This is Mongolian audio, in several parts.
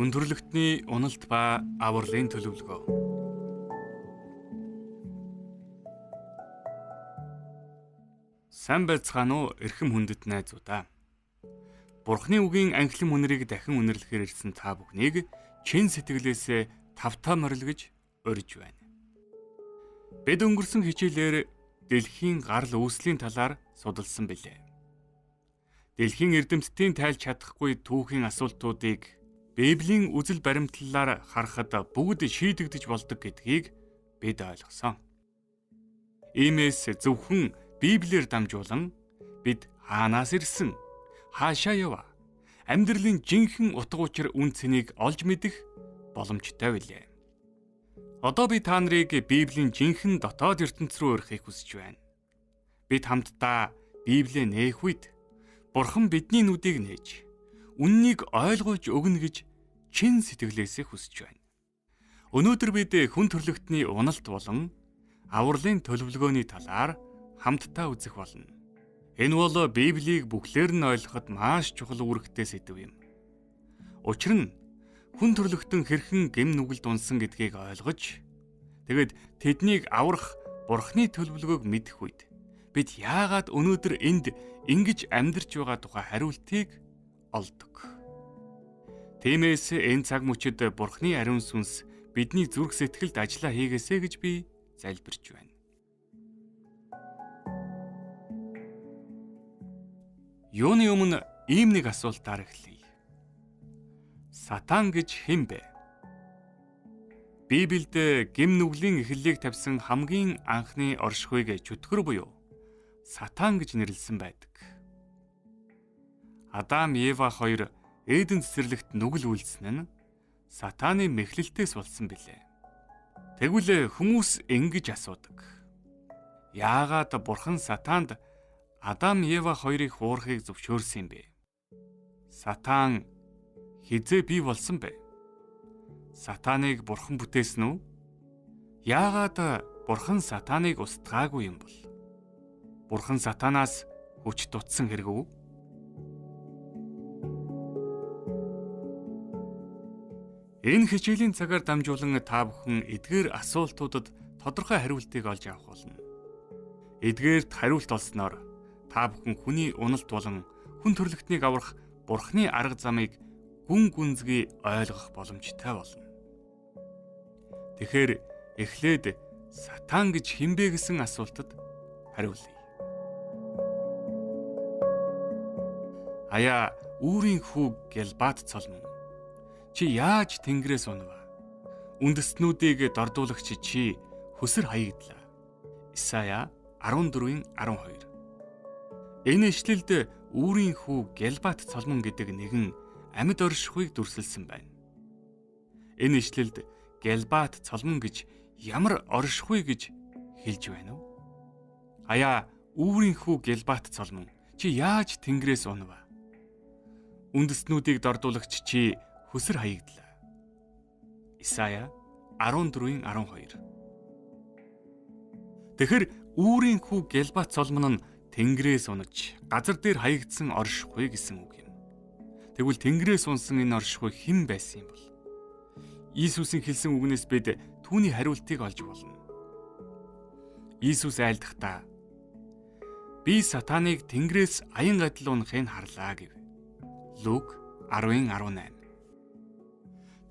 Хүндрэлтний уналт ба авралын төлөвлөгөө. Сайн байцгаана уу эрхэм хүндэт найзуудаа. Бурхны үгийн анхлын үнэрийг дахин үнэрлэхээр ирсэн та бүхнийг чин сэтгэлээсээ тавтаа морилгож урьж байна. Бид өнгөрсөн хичээлээр дэлхийн гарал үүслийн талаар судалсан билээ. Дэлхийн эрдэмтдийн тайлж чадахгүй түүхийн асуултуудыг Библийн үзэл баримтлалаар харахад бүгд шийдэгдэж болдог гэдгийг бид ойлгосон. Иймээс зөвхөн Библиэр дамжуулан бид хаанаас ирсэн, хаашаа яваа, амьдралын жинхэнэ утга учир үн цэнийг олж мэдэх боломжтой билээ. Одоо би та нарыг Библийн жинхэнэ дотоод ертөнц рүү өргөхийг хүсэж байна. Бид хамтдаа Библийг нээх үед Бурхан бидний нүдийг нээж үннийг ойлгуулж өгнө гэж чин сэтгэлээсээ хүсэж байна. Өнөөдөр бид хүн төрлөختний уналт болон авралын төлөвлөгөөний талаар хамтдаа үзэх болно. Энэ бол Библийг бүхлээр нь ойлгоход маш чухал үүрэгтэй сэдв юм. Учир нь хүн төрлөختөн хэрхэн гэм нүгэлд унсан гэдгийг ойлгож, тэгэд тэднийг аврах Бурхны төлөвлөгөөг мэдэх үед бид яагаад өнөөдөр энд ингэж амьдарч байгаа тухай хариултыг олдог. Тиймээс энэ цаг мөчид Бурхны ариун сүнс бидний зүрх сэтгэлд ажиллаа хийгээсэ гэж би залбирч байна. Юуны өмнө ийм нэг асуултаар эхлэе. Сатан гэж хэн бэ? Библиэд гэм нүглийн эхлэлийг тавьсан хамгийн анхны оршихуйг чөтгөр буюу Сатан гэж нэрлсэн байдаг. Адам, Ева хоёр Эден цэцэрлэгт нүгэл үйлдсэн нь Сатаны мэхлэлтээс болсон билээ. Тэгвэл хүмүүс ингэж асуудаг. Яагаад Бурхан Сатанд Адам, Ева хоёрыг хуурахыг зөвшөөрсөн юм бэ? Сатан хизээ бий болсон бэ? Сатаныг Бурхан бүтээсэн үү? Яагаад Бурхан Сатаныг устгаагүй юм бол? Бурхан Сатанаас хүч дутсан хэрэг үү? Энэ хичээлийн цагаар дамжуулан та бүхэн эдгээр асуултуудад тодорхой хариултыг олж авах болно. Эдгээрт хариулт олсноор та бүхэн хүний уналт болон хүн төрлөختнийг аврах Бурхны арга замыг гүн гүнзгий ойлгох боломжтой болно. Тэгэхээр эхлээд Сатан гэж хэн бэ гэсэн асуултад хариулъя. Аяа үүрийн хүү Гэлбат цолмон. Чи яаж тэнгэрээс унав? Үндэстнүүдийг дордуулагч чи хөсөр хаягдлаа. Исая 14:12. Энэ ишлэлд үүрийн хүү Гэлбат цолмон гэдэг нэгэн амьд оршихуйг дүрсэлсэн байна. Энэ ишлэлд Гэлбат цолмон гэж ямар оршихуй гэж хэлж байна вэ? Аяа үүрийн хүү Гэлбат цолмон. Чи яаж тэнгэрээс унав? Үндэстнүүдийг дордуулагч чи хөсөр хаягдлаа. Исая 14:12. Тэгэхэр үүрийн хүү Гэлбат цолмон нь тэнгэрээс унаж газар дээр хаягдсан оршихуй гэсэн үг юм. Тэгвэл тэнгэрээс унсан энэ оршихуй хэн байсан юм бол? Иесусийн хэлсэн үгнээс бид түүний хариултыг олж болно. Иесус айлдахдаа би Сатаныг тэнгэрээс аян адил унахыг харлаа гэв. Лук 10:18.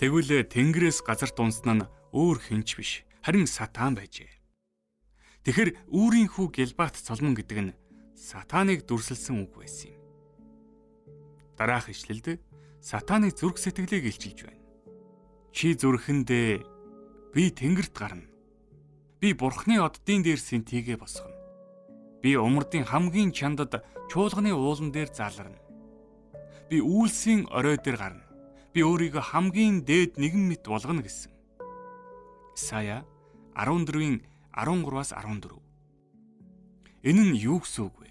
Тэгвэл тэнгэрээс газарт унсан нь өөр хинч биш, харин Сатан байжээ. Тэгэхэр үүрийн хүү Гэлбат цолмон гэдэг нь Сатаныг дүрсэлсэн үг байсан юм. Дараах ишлэлд Сатаны зүрх сэтгэлийг илчилж байна. Чи зүрхэндээ би тэнгэрт гарна. Би Бурхны оддын дээр сэнтигээ босгоно. Би умардын хамгийн чандад чуулганы уулан дээр заларна. Би үйлсийн орой дээр гарна. Би өөрийгөө хамгийн дээд нэгэн мэт болгоно гэсэн. Исая 14:13-14. Энэ нь юу гэсэн үг вэ?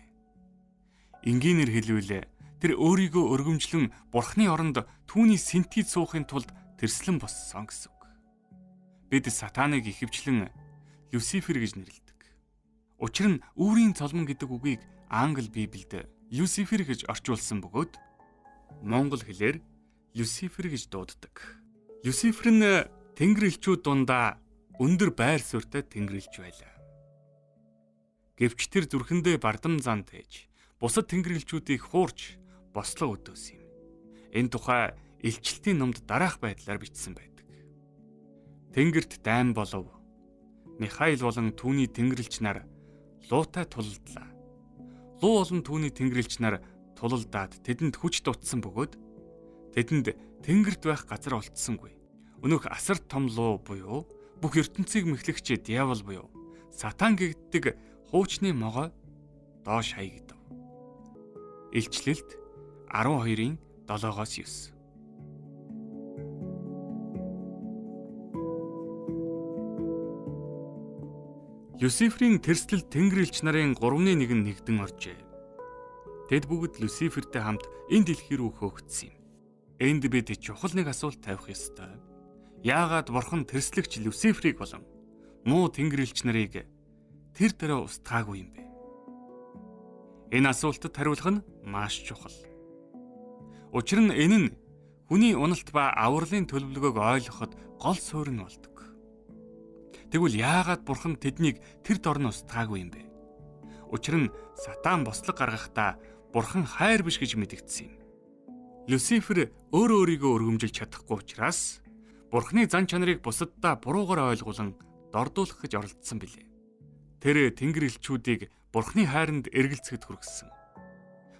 Энгийнээр хэлвэл тэр өөрийгөө өргөмжлөн Бурхны оронд түүний сэнтид суухын тулд тэрслэн боссон гэсэн үг. Бид Сатаныг ихэвчлэн Люцифер гэж нэрлэдэг. Учир нь үүрийн цолмон гэдэг үгийг англи Библиэд Люцифер гэж орчуулсан бөгөөд Монгол хэлээр Люцифер гэж дууддаг. Люцифер нь тэнгэр элчүүд дундаа өндөр байр суурьтай тэнгэр элч байлаа. Гэвч тэр зүрхэндээ бардам зан тээж бусад тэнгэр элчүүдийг хуурч бослоо өдөөс юм. Энэ тухай илчлэлтийн номд дараах байдлаар бичсэн байдаг. Тэнгэрт дайн болов. Михаил болон түүний тэнгэрлэгч нар луутай тулалдлаа. Луу болон түүний тэнгэрлэгч нар тулалдаад тэдэнд хүч дутсан бөгөөд тэдэнд тэнгэрт байх газар олдсонгүй. Өнөөх асар том луу буюу бүх ертөнцийг мэхлэгч диавол буюу сатан гэгддэг хуучны могой доош хаягдав. Илчлэлт 12-ийн 7-оос 9. Люциферийн тэрслэл тэнгэр элч нарын 3-1 нь нэгдэн оржээ. Тэд бүгд Люцифертэй хамт энэ дэлхий рүү хөөгдсөн юм. Энд бид чухал нэг асуулт тавих ёстой. Яагаад бурхан тэрслэгч Люциферийг болон муу тэнгэр элч нарыг тэр дээрээ устгаагүй юм бэ? Энэ асуултад хариулах нь маш чухал. Учир нь энэ нь хүний уналт ба авралын төлөвлөгөөг ойлгоход гол суурь нь болдог. Тэгвэл яагаад бурхан тэднийг тэр дорн устгаагүй юм бэ? Учир нь сатан бослог гаргахдаа бурхан хайр биш гэж мэдэгдсэн юм. Люцифер өөрийгөө өргөмжилж чадахгүй учраас бурханы зан чанарыг бусаддаа буруугаар ойлгуулан дордуулах гэж оролдсон билээ. Тэр тэнгэр элчүүдийг бурханы хайранд эргэлзэхэд хүргэсэн.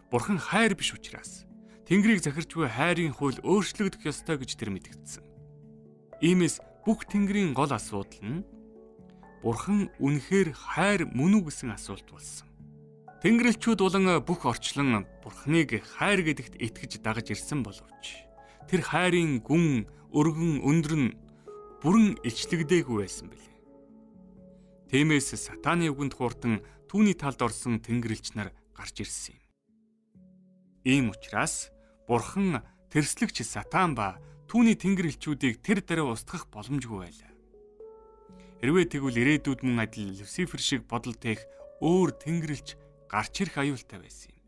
Бурхан хайр биш учраас тэнгэрийг захирч буй хайрын хууль өөрчлөгдөх ёстой гэж тэр мэдэгдсэн. Иймээс бүх тэнгэрийн гол асуудал нь бурхан үнэхээр хайр мөн үү гэсэн асуулт болсон. Тэнгэрлэгчүүд болон бүх орчлон бурханыг хайр гэдэгт итгэж дагаж ирсэн боловч тэр хайрын гүн, өргөн, өндөр нь бүрэн илчлэгдээгүй байсан билээ. Тиймээс сатаны үгэнд хууртан түүний талд орсон тэнгэрлэгч нар гарч ирсэн юм. Ийм учраас бурхан тэрслэгч сатан ба түүний тэнгэрлэгчүүдийг тэр дээрээ устгах боломжгүй байлаа. Хэрвээ тэгвэл ирээдүйд мөн адил Люцифер шиг бодол тээх өөр тэнгэрлэгч гарч ирэх аюултай байсан юм.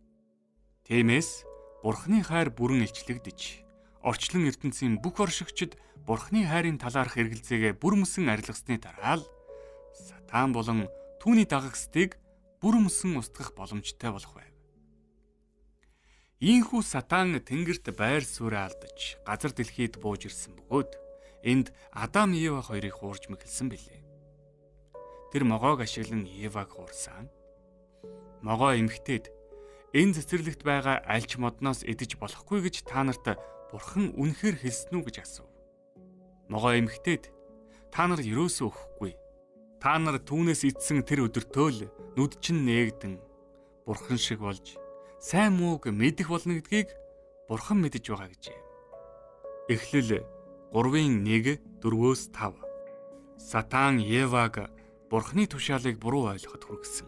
Тиймээс бурханы хайр бүрэн илчлэгдэж, орчлон ертөнцийн бүх оршигчид бурханы хайрын талаарх эргэлзээгээ бүр мөсөн арилгасны дараа л сатан болон түүний дагагчдыг бүр мөсөн устгах боломжтой болох байв. Ийхүү сатан тэнгэрт байр суурь алдаж, газар дэлхийд бууж ирсэн бөгөөд энд Адам Ева хоёрыг хуурж мэхэлсэн билээ. Тэр могоог ашиглан Еваг хуурсан. Могоо эмэгтэйд энэ цэцэрлэгт байгаа аль ч модноос идэж болохгүй гэж та нарт бурхан үнэхээр хэлсэн үү гэж асуув. Могоо эмэгтэйд та нар ерөөсөө өгөхгүй. Та нар түүнээс идсэн тэр өдөртөө л нүд чинь нээгдэн бурхан шиг болж сайн мууг мэдэх болно гэдгийг бурхан мэдэж байгаа гэжээ. Эхлэл 3:1-4-5. Сатан Еваг бурханы тушаалыг буруу ойлгоход хүргэсэн.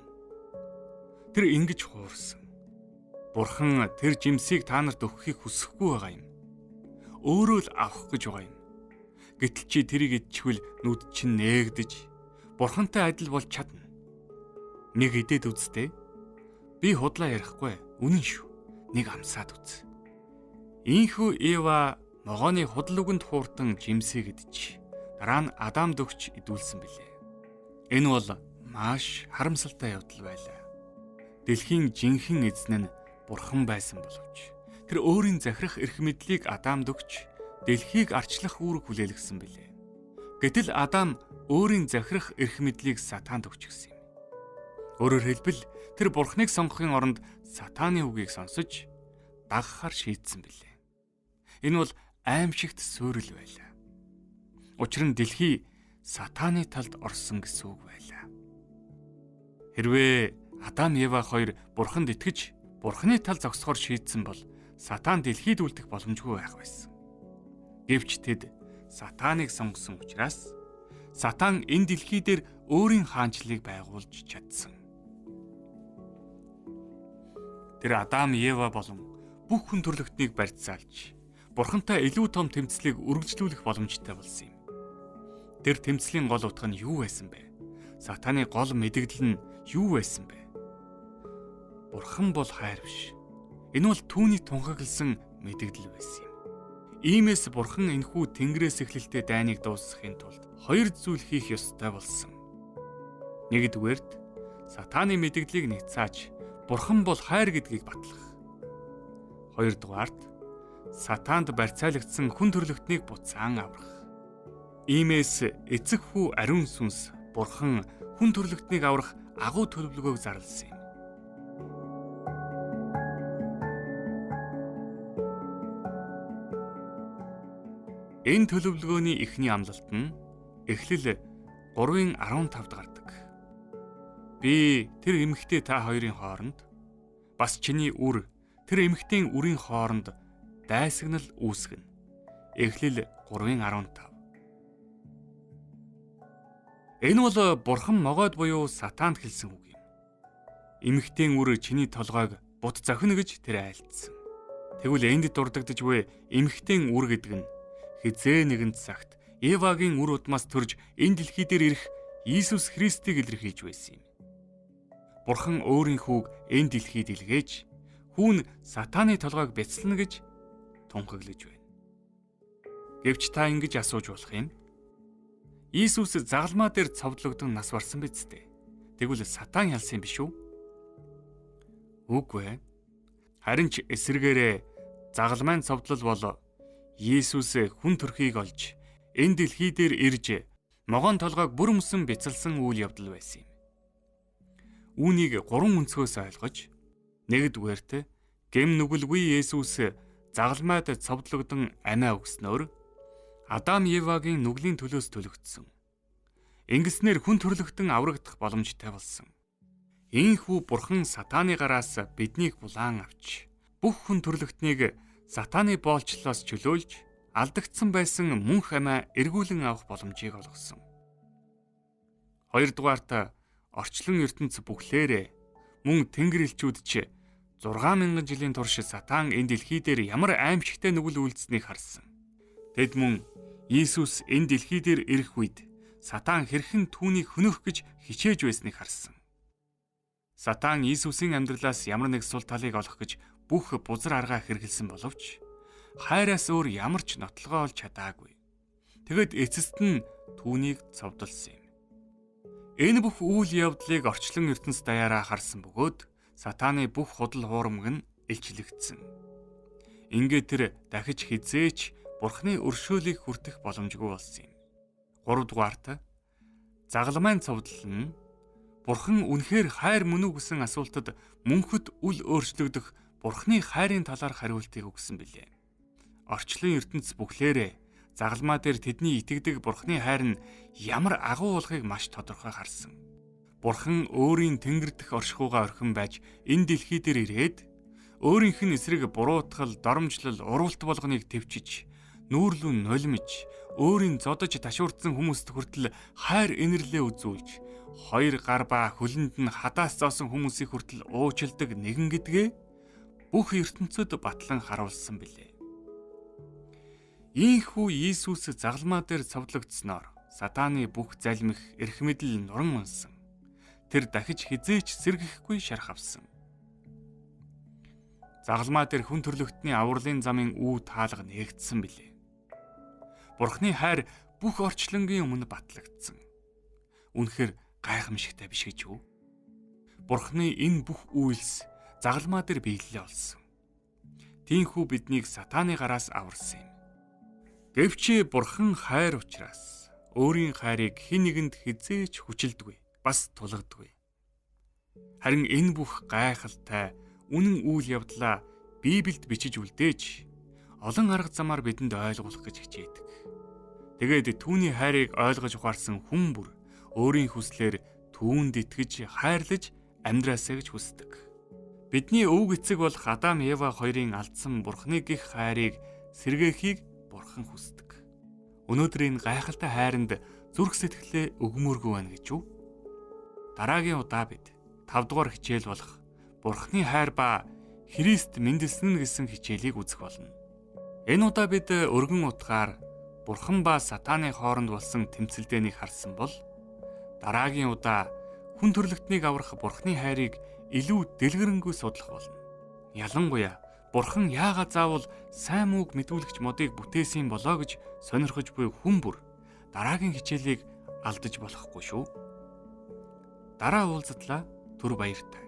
Тэр ингэж хуурсан. Бурхан тэр жимсийг та нарт өгөхийг хүсэхгүй байгаа юм. Өөрөө л авах гэж байгаа юм. Гэтэл чи тэрийг идчихвэл нүд чинь нээгдэж бурхантай адил болж чадна. Нэг идээд үзтээ. Би худлаа ярихгүй. Үнэн шүү. Нэг амсаад үз. Ийхүү Ева могооны худал үгэнд хууртан жимсийг идэж дараа нь Адам дөгч идүүлсэн билээ. Энэ бол маш харамсалтай явдал байлаа. Дэлхийн жинхэнэ эзэн нь бурхан байсан боловч тэр өөрийн захирах эрх мэдлийг Адамд өгч дэлхийг арчлах үүрэг хүлээлгэсэн билээ. Гэтэл Адам өөрийн захирах эрх мэдлийг сатанд өгч гисэн юм. Өөрөөр хэлбэл тэр бурханыг сонгохын оронд сатаны үгийг сонсож дагахаар шийдсэн билээ. Энэ бол аимшигт суурил байлаа. Учир нь дэлхий сатаны талд орсон гэсэн үг байлаа. Хэрвээ Адам Ева хоёр бурханд итгэж бурханы тал зогсохоор шийдсэн бол сатан дэлхийд үлдэх боломжгүй байх байсан. Гэвч тэд сатаныг сонгосон учраас сатан энэ дэлхий дээр өөрийн хаанчлалыг байгуулж чадсан. Тэр Адам Ева болон бүх хүн төрлөختнийг барьцаалж бурхантай илүү том тэмцлийг үргэлжлүүлэх боломжтой болсон юм. Тэр тэмцлийн гол утга нь юу байсан бэ? Сатаны гол мэдэгдэл нь юу байсан бэ? Бурхан бол хайр биш. Энэ бол түүний тунхагласан мэдэгдэл байсан юм. Иймээс Бурхан энэхүү Тэнгэрээс эхлэлтэй дайныг дуусгахын тулд хоёр зүйл хийх ёстой болсон. Нэгдүгээрт Сатаны мэдгдлийг няцааж Бурхан бол хайр гэдгийг батлах. Хоёрдугаарт Сатаанд барьцаалагдсан хүн төрлөختнийг буцаан аврах. Иймээс эцэг хүү ариун сүнс Бурхан хүн төрлөختнийг аврах агуу төлөвлөгөөг зарласан юм. Энэ төлөвлөгөөний эхний амлалт нь Эхлэл 3:15-д гардаг. Би тэр эмэгтэй та хоёрын хооронд бас чиний үр тэр эмэгтэйн үрийн хооронд дайсагнал үүсгэнэ. Эхлэл 3:15. Энэ бол Бурхан могоод буюу Сатаанд хэлсэн үг юм. Эмэгтэйн үр чиний толгойг бут зохино гэж тэр айлдсан. Тэгвэл энд дурддагдж буй эмэгтэйн үр гэдэг нь хизээ нэгэн цагт Евагийн үр удмаас төрж энэ дэлхий дээр ирэх Иесус Христийг илэрхийлж байсан юм. Бурхан өөрийн хүүг энэ дэлхийд илгээж хүүн Сатаны толгойг бяцлана гэж тунхаглаж байна. Гэвч та ингэж асууж болох юм. Иесус загалмаа дээр цовдлогдсон нас барсан биз дээ. Тэгвэл Сатан ялсан биш үү? Үгүй ээ. Харин ч эсрэгээрээ загалмайн цовдлол бол Иесус хүн төрхийг олж энэ дэлхий дээр ирж могоон толгойг бүр өмсөн бяцалсан үйл явдал байсан юм. Үүнийг 3 өнцгөөс ойлгож, нэгдүгээрт гэм нүгэлгүй Есүс загалмайд цовдлогдсон амиа өгснөөр Адам Евагийн нүглийн төлөөс төлөгдсөн. Ингэснээр хүн төрлөختөн аврагдах боломжтой болсон. Ийхүү Бурхан Сатаны гараас биднийг булаан авч бүх хүн төрлөختнийг Сатаны боолчлоос чөлөөлж алдагдсан байсан мөнх амиа эргүүлэн авах боломжийг олгосон. Хоёрдугаарт орчлон ертөнц бүхлээрээ мөн Тэнгэр элчүүд ч 6000 жилийн турш Сатан энэ дэлхий дээр ямар аимшигтай нүгэл үйлдсэнийг харсан. Тэд мөн Иесус энэ дэлхий дээр ирэх үед Сатан хэрхэн түүнийг хөнөөх гэж хичээж байсныг харсан. Сатан Иесусийн амьдралаас ямар нэг сул талыг олох гэж бүх бузар аргаа хэрэгэлсэн боловч хайраас өөр ямар ч нотлогоо олж чадаагүй. Тэгэд эцэст нь түүнийг цовдлсон юм. Энэ бүх үйл явдлыг орчлон ертөнц даяараа харсан бөгөөд Сатаны бүх худал хуурмаг нь илчлэгдсэн. Ингээд тэр дахиж хизээч Бурхны өршөөлийг хүртэх боломжгүй болсон юм. 3 дугаарт загалмайн цовдлол нь Бурхан үнэхээр хайр мөн үү гэсэн асуултад мөнхөд үл өөрчлөгдөх Бурхны хайрын талаар хариултыг өгсөн билээ. Орчлон ертөнц бүхлээрээ загалмаа дээр тэдний итгэдэг Бурхны хайр нь ямар агуу болохыг маш тодорхой харсан. Бурхан өөрийн тэнгэр дэх оршихуйгаа орхин байж энэ дэлхий дээр ирээд өөрийнх нь эсрэг буруутгал, доромжлол, уралт болгоныг төвчиж, нүүрлүүн нулимж, өөрийн зодож ташуурдсан хүмүүст хүртэл хайр инэрлээ үзүүлж, хоёр гар ба хөлөнд нь хадаас зоосон хүмүүсийг хүртэл уучилдаг нэгэн гэдгээ бүх ертөнцөд батлан харуулсан билээ. Ийхүү Иесус загалмаа дээр цовдлогдсноор Сатаны бүх залмих эрх мэдэл нуран унсан. Тэр дахиж хизээч сэргэхгүй шарх авсан. Загалмаа дээр хүн төрлөختний авралын замын үе таалга нээгдсэн билээ. Бурхны хайр бүх орчлонгийн өмнө батлагдсан. Үнэхээр гайхамшигтай биш гэж үү? Бурхны энэ бүх үйлс загалмаа дээр биелэлээ олсон. Тийхүү биднийг Сатаны гараас аварсан юм. Гэвч Бурхан хайр учраас өөрийн хайрыг хэн нэгэнд хизээч хүчилдэггүй, бас тулгадаггүй. Харин энэ бүх гайхалтай үнэн үйл явдлаа Библиэд бичиж үлдээж олон арга замаар бидэнд ойлгуулах гэж хичээдэг. Тэгээд түүний хайрыг ойлгож ухаарсан хүн бүр өөрийн хүслээр түүнд итгэж хайрлаж амьдраасаа гэж хүсдэг. Бидний өвөг эцэг болох Адам Ева хоёрын алдсан Бурхны гих хайрыг сэргээхийг Бурхан хүсдэг. Өнөөдөр энэ гайхалтай хайранд зүрх сэтгэлээ өгмөөргүй байна гэж үү? Дараагийн удаа бид 5 дугаар хичээл болох Бурхны хайр ба Христ мэндэлсэн гэсэн хичээлийг үзэх болно. Энэ удаа бид өргөн утгаар Бурхан ба Сатаны хооронд болсон тэмцэлдээнийг харсан бол дараагийн удаа хүн төрлөختнийг аврах Бурхны хайрыг илүү дэлгэрэнгүй судлах болно. Ялангуяа Бурхан яагаад заавал сайн мууг мэдүүлэгч модыг бүтээсэн болоо гэж сонирхож буй хүн бүр дараагийн хичээлийг алдаж болохгүй шүү. Дараа уулзтлаа. Түр баяртай.